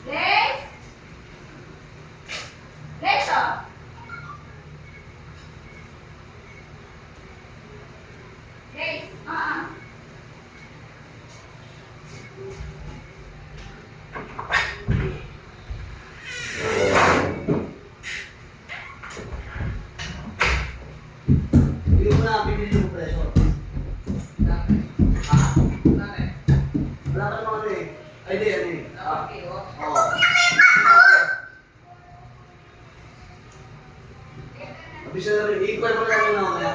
Les! Les, oh! Les, Hindi mo na bibili yung preso. Wala ka naman eh. Ay, di, ano eh. Okay, oh. Oo. Mabisa na rin. I-equal mo lang na mamaya.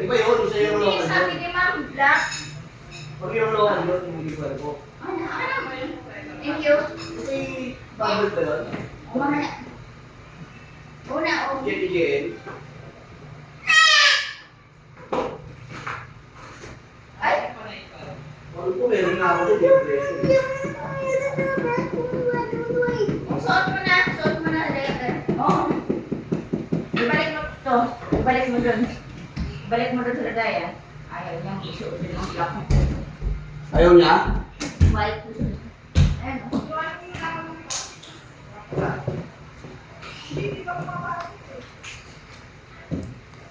Di ba yun? Isa yung Hindi, local sabi yun. ni Ma'am, black. Pag yung local yun, yung equal ko. Thank you. May bubble pa yun. Mamaya. Una, oh. JPJN. Ay! Ano po, meron na ako din yung preso. Suot mo na later. Oo. Ibalik mo to. Ibalik mo dun. Ibalik mo dun sa lagay, ah. Ayaw niyang isuot din ang black. Ayaw niya? White